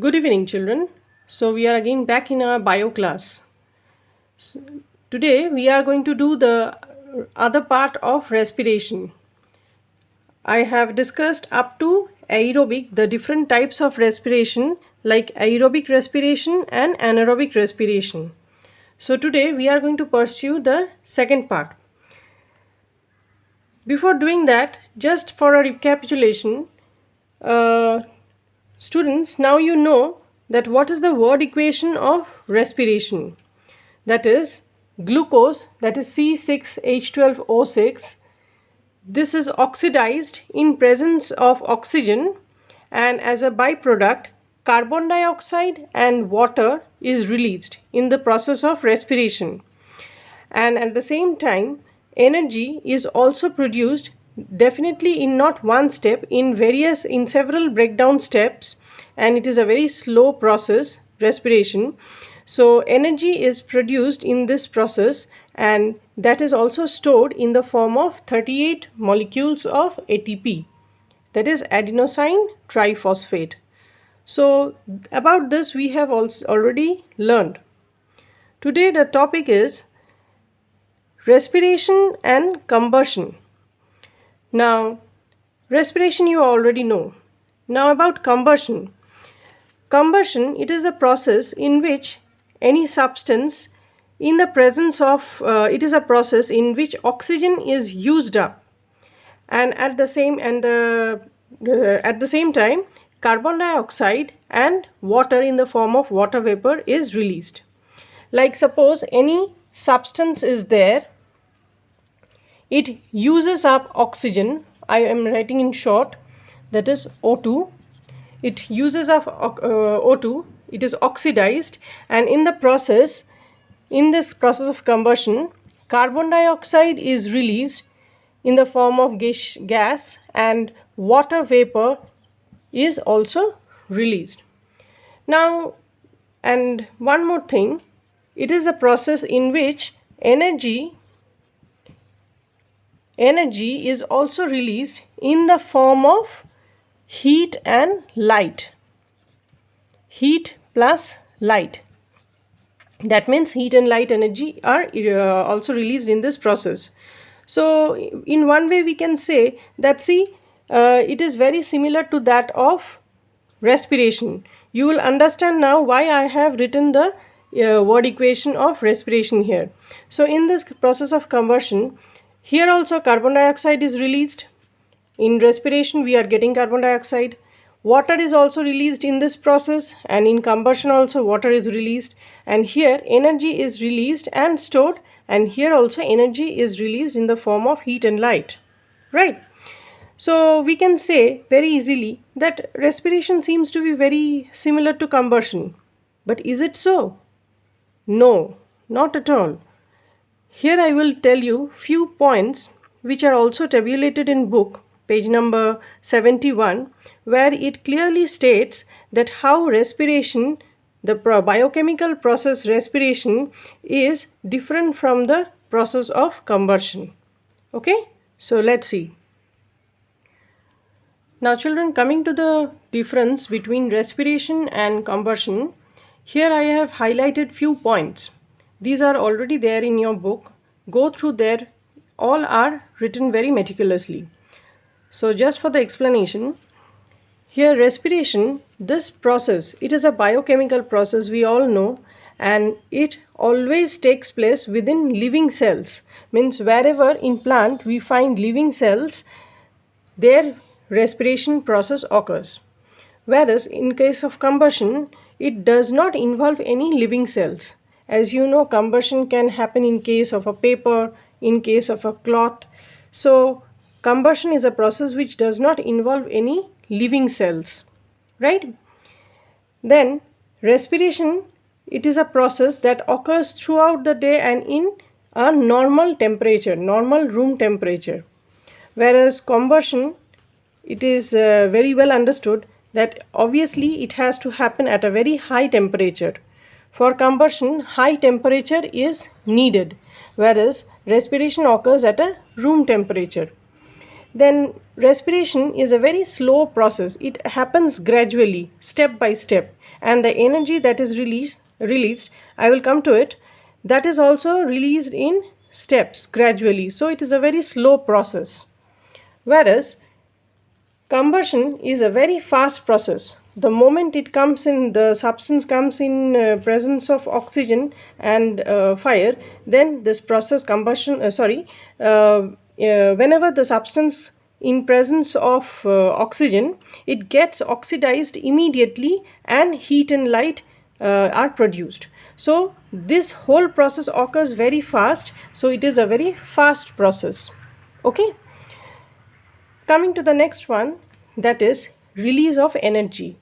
Good evening, children. So, we are again back in our bio class. So, today, we are going to do the other part of respiration. I have discussed up to aerobic, the different types of respiration, like aerobic respiration and anaerobic respiration. So, today, we are going to pursue the second part. Before doing that, just for a recapitulation, uh, students, now you know that what is the word equation of respiration. That is glucose, that is C6H12O6. This is oxidized in presence of oxygen, and as a byproduct carbon dioxide and water is released in the process of respiration. And at the same time energy is also produced, definitely in not one step, in several breakdown steps, and it is a very slow process, respiration. So energy is produced in this process, and that is also stored in the form of 38 molecules of ATP, that is adenosine triphosphate. So about this we have also already learned. Today the topic is respiration and combustion. Now, respiration you already know. Now about combustion. Combustion, it is a process in which any substance in the presence of, it is a process in which oxygen is used up, and at the same time carbon dioxide and water in the form of water vapor is released. Like suppose any substance is there, it uses up oxygen. I am writing in short, that is O2. It uses up O2, it is oxidized, and in this process of combustion, carbon dioxide is released in the form of gas, and water vapor is also released. Now, and one more thing, it is the process in which energy is also released in the form of heat and light. Heat plus light. That means heat and light energy are also released in this process. So in one way we can say that it is very similar to that of respiration. You will understand now why I have written the word equation of respiration here. So in this process of combustion, here also carbon dioxide is released. In respiration we are getting carbon dioxide. Water is also released in this process, and in combustion also water is released, and here energy is released and stored, and here also energy is released in the form of heat and light, right? So we can say very easily that respiration seems to be very similar to combustion. But is it so? No, not at all. Here I will tell you few points which are also tabulated in book, page number 71, where it clearly states that how respiration, the biochemical process respiration, is different from the process of combustion. Okay, so let's see. Now children, coming to the difference between respiration and combustion, here I have highlighted few points. These are already there in your book. Go through there. All are written very meticulously. So just for the explanation, here respiration, this process, it is a biochemical process, we all know, and it always takes place within living cells. Means wherever in plant we find living cells, their respiration process occurs. Whereas in case of combustion, it does not involve any living cells. As you know, combustion can happen in case of a paper, in case of a cloth. So combustion is a process which does not involve any living cells, right? Then respiration, it is a process that occurs throughout the day and in a normal temperature, normal room temperature. Whereas combustion, it is very well understood that obviously it has to happen at a very high temperature. For combustion, high temperature is needed, whereas respiration occurs at a room temperature. then respiration is a very slow process. It happens gradually, step by step, and the energy that is released, I will come to it, that is also released in steps gradually. So it is a very slow process. Whereas combustion is a very fast process. The moment it comes in, the substance comes in presence of oxygen and fire, then this process combustion, whenever the substance in presence of oxygen, it gets oxidized immediately and heat and light are produced. So this whole process occurs very fast. So it is a very fast process. Okay. Coming to the next one, that is release of energy.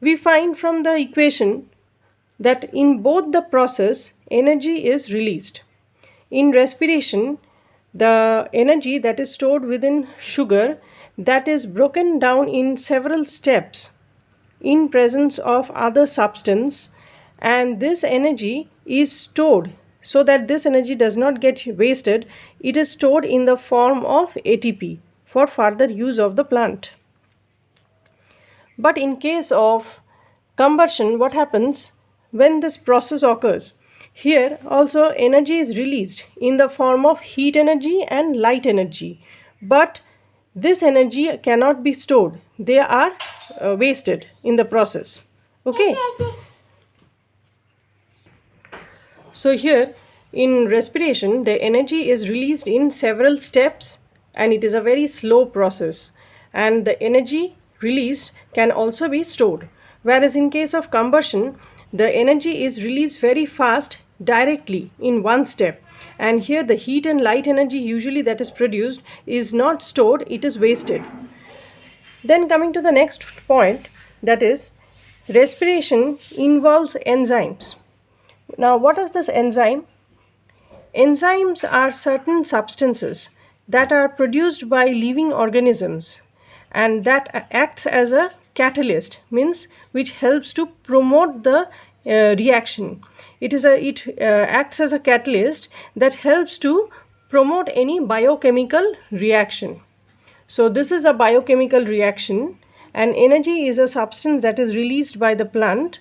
We find from the equation that in both the process, energy is released. In respiration, the energy that is stored within sugar, that is broken down in several steps in presence of other substance, and this energy is stored. So that this energy does not get wasted, it is stored in the form of ATP for further use of the plant. But in case of combustion, what happens when this process occurs? Here also energy is released in the form of heat energy and light energy, but this energy cannot be stored. They are wasted in the process. Okay. So here in respiration, the energy is released in several steps, and it is a very slow process, and the energy released can also be stored. Whereas in case of combustion, the energy is released very fast directly in one step, and here the heat and light energy usually that is produced is not stored, it is wasted. Then coming to the next point, that is respiration involves enzymes. Now what is this enzyme? Enzymes are certain substances that are produced by living organisms and that acts as a catalyst, means which helps to promote the reaction. It acts as a catalyst that helps to promote any biochemical reaction. So this is a biochemical reaction, and energy is a substance that is released by the plant,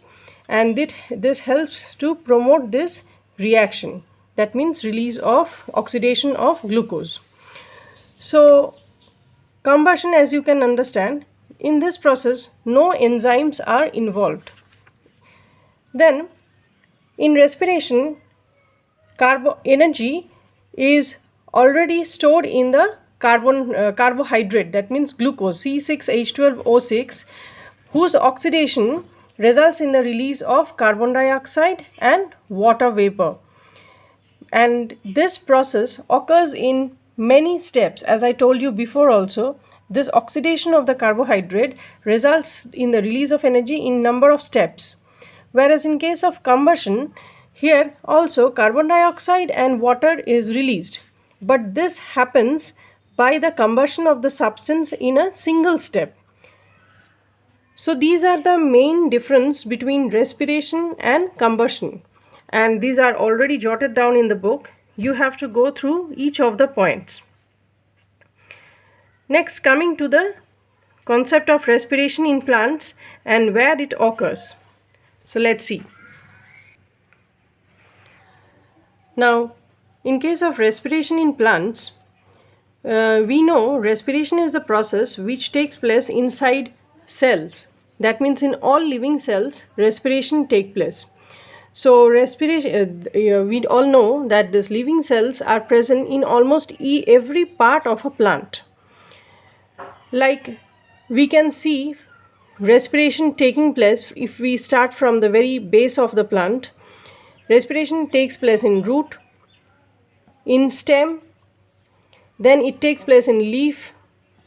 and this helps to promote this reaction. That means release of oxidation of glucose. So combustion, as you can understand, in this process no enzymes are involved. Then in respiration, energy is already stored in the carbohydrate, that means glucose, C6H12O6, whose oxidation results in the release of carbon dioxide and water vapor. And this process occurs in many steps. As I told you before also, this oxidation of the carbohydrate results in the release of energy in number of steps. Whereas in case of combustion, here also carbon dioxide and water is released, but this happens by the combustion of the substance in a single step. So these are the main difference between respiration and combustion, and these are already jotted down in the book. You have to go through each of the points. Next, coming to the concept of respiration in plants and where it occurs. So let's see. Now, in case of respiration in plants, we know respiration is a process which takes place inside cells. That means in all living cells, respiration takes place. So respiration, we all know that these living cells are present in almost every part of a plant. Like we can see respiration taking place if we start from the very base of the plant. Respiration takes place in root, in stem, then it takes place in leaf,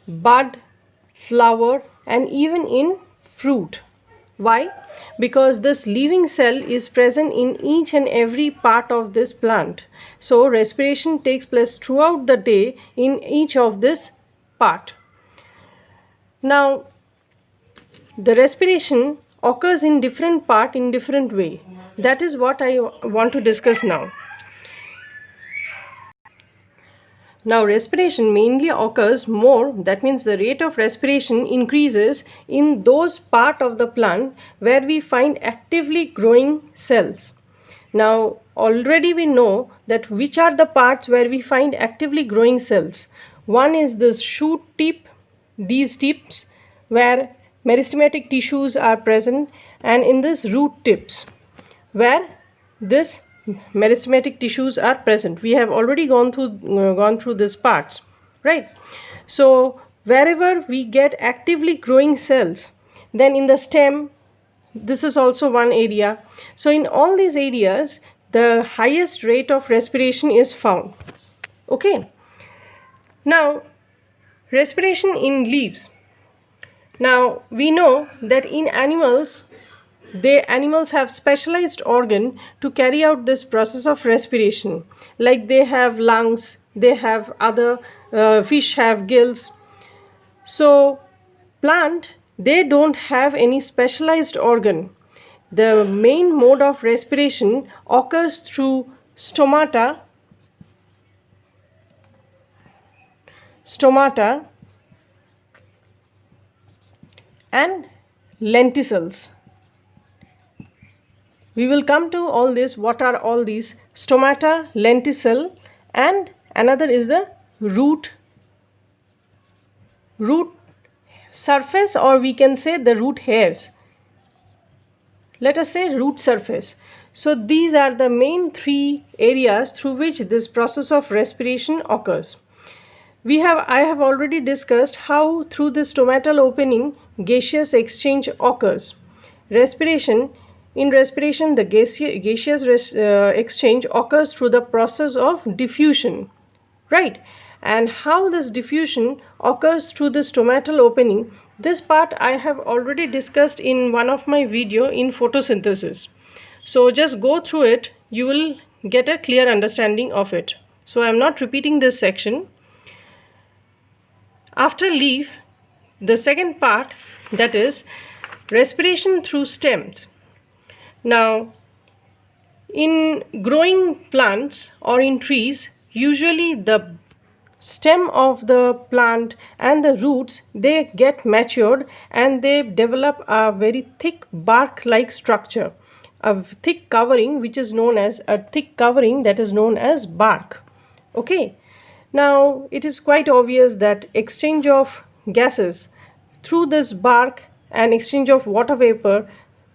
bud, flower, and even in fruit. Why? Because this living cell is present in each and every part of this plant. So respiration takes place throughout the day in each of this part. Now, the respiration occurs in different part in different way. That is what I want to discuss now. Now respiration mainly occurs more, that means the rate of respiration increases in those part of the plant where we find actively growing cells. Now already we know that which are the parts where we find actively growing cells. One is this shoot tip, these tips where meristematic tissues are present, and in this root tips where this meristematic tissues are present. We have already gone through these parts, right? So wherever we get actively growing cells, then in the stem, this is also one area. So in all these areas, the highest rate of respiration is found. Okay. Now respiration in leaves. Now we know that in animals have specialized organ to carry out this process of respiration, like they have lungs, they have other fish have gills. So plant, they don't have any specialized organ. The main mode of respiration occurs through stomata and lenticels. We will come to all this. What are all these? Stomata, lenticel, and another is the root surface, or we can say the root hairs. Let us say root surface. So these are the main three areas through which this process of respiration occurs. I have already discussed how through this stomatal opening gaseous exchange occurs. In respiration, the gaseous exchange occurs through the process of diffusion, right? And how this diffusion occurs through the stomatal opening, this part I have already discussed in one of my video in photosynthesis. So just go through it, you will get a clear understanding of it. So I am not repeating this section. After leaf, the second part, that is respiration through stems. Now in growing plants or in trees, usually the stem of the plant and the roots, they get matured and they develop a very thick bark like structure, a thick covering that is known as bark. Okay. Now it is quite obvious that exchange of gases through this bark and exchange of water vapor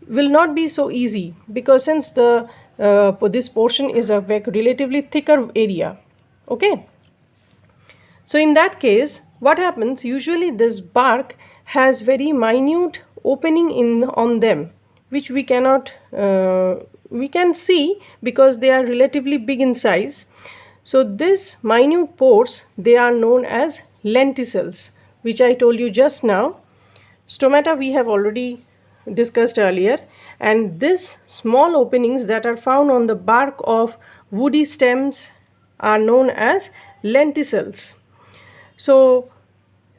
will not be so easy, because since this portion is a relatively thicker area. Okay. So in that case, what happens, usually this bark has very minute opening on them, which we can see because they are relatively big in size. So these minute pores, they are known as lenticels, which I told you just now. Stomata we have already discussed earlier, and these small openings that are found on the bark of woody stems are known as lenticels. So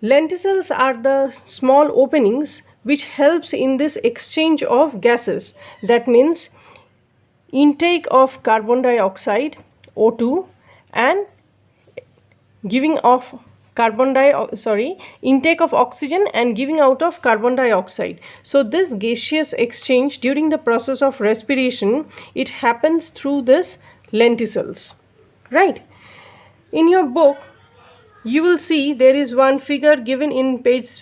lenticels are the small openings which helps in this exchange of gases. That means intake of carbon dioxide, O2, and giving of intake of oxygen and giving out of carbon dioxide. So this gaseous exchange during the process of respiration, it happens through this lenticels, right? In your book, you will see there is one figure given in page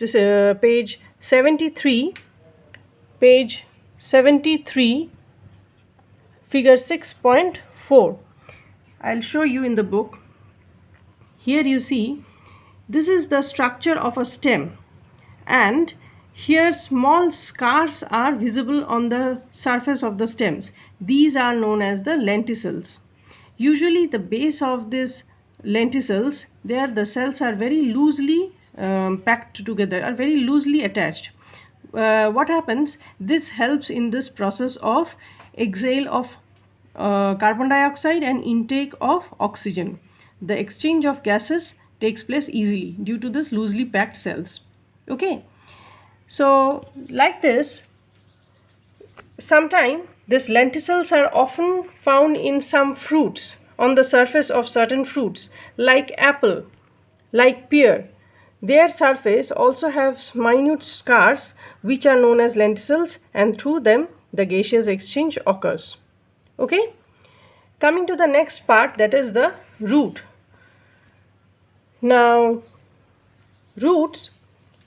73, figure 6.4. I'll show you in the book. Here you see, this is the structure of a stem, and here small scars are visible on the surface of the stems. These are known as the lenticels. Usually the base of this lenticels, the cells are very loosely packed together, are very loosely attached. What happens, this helps in this process of exhale of carbon dioxide and intake of oxygen. The exchange of gases takes place easily due to this loosely packed cells. Okay, so like this, sometimes these lenticels are often found in some fruits. on the surface of certain fruits like apple, like pear. Their surface also has minute scars which are known as lenticels, and through them the gaseous exchange occurs. Okay? Coming to the next part, that is the root. Now, roots,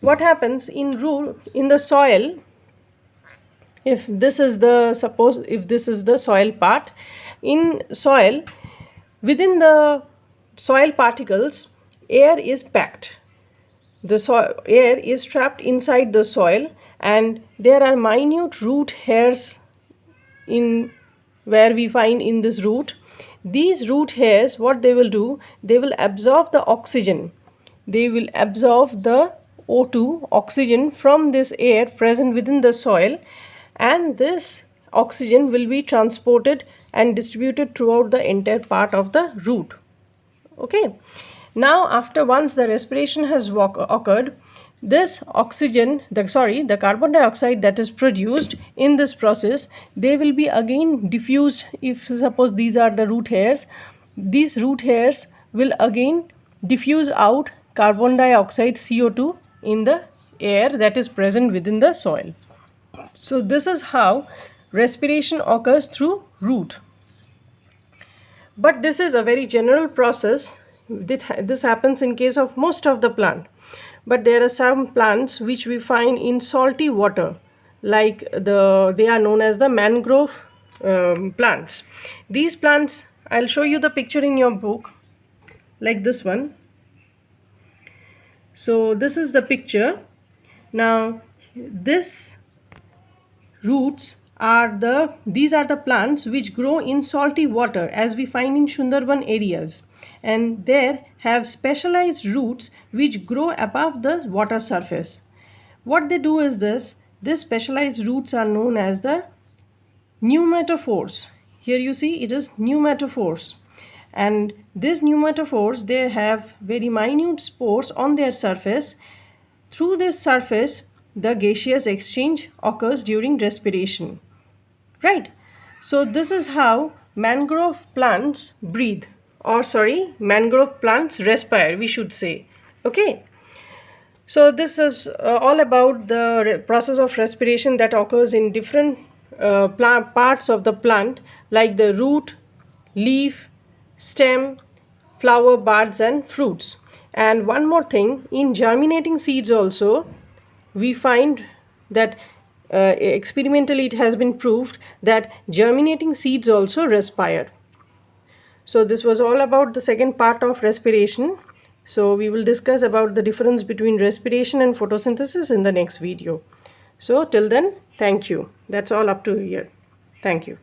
what happens in the soil, if this is the soil part, in soil, within the soil particles, air is packed. The air is trapped inside the soil, and there are minute root hairs in where we find in this root. These root hairs, what they will do, they will absorb the oxygen. They will absorb the O2, oxygen, from this air present within the soil, and this oxygen will be transported and distributed throughout the entire part of the root. Okay. Now, once the respiration has occurred, this oxygen, the carbon dioxide that is produced in this process, they will be again diffused. If suppose these are the root hairs, these root hairs will again diffuse out carbon dioxide, CO2, in the air that is present within the soil. So this is how respiration occurs through root. But this is a very general process. This happens in case of most of the plant, but there are some plants which we find in salty water, like they are known as the mangrove plants. These plants, I'll show you the picture in your book, like this one. So this is the picture. Now these are the plants which grow in salty water, as we find in Sundarban areas, and there have specialized roots which grow above the water surface. What they do is these specialized roots are known as the pneumatophores. Here you see it is pneumatophores, and these pneumatophores, they have very minute spores on their surface. Through this surface, the gaseous exchange occurs during respiration. Right? So this is how mangrove plants breathe, or mangrove plants respire, we should say. Okay. So this is all about the process of respiration that occurs in different parts of the plant, like the root, leaf, stem, flower, buds, and fruits. And one more thing, in germinating seeds also, we find that experimentally it has been proved that germinating seeds also respire. So this was all about the second part of respiration. So we will discuss about the difference between respiration and photosynthesis in the next video. So till then, thank you. That's all up to here. Thank you.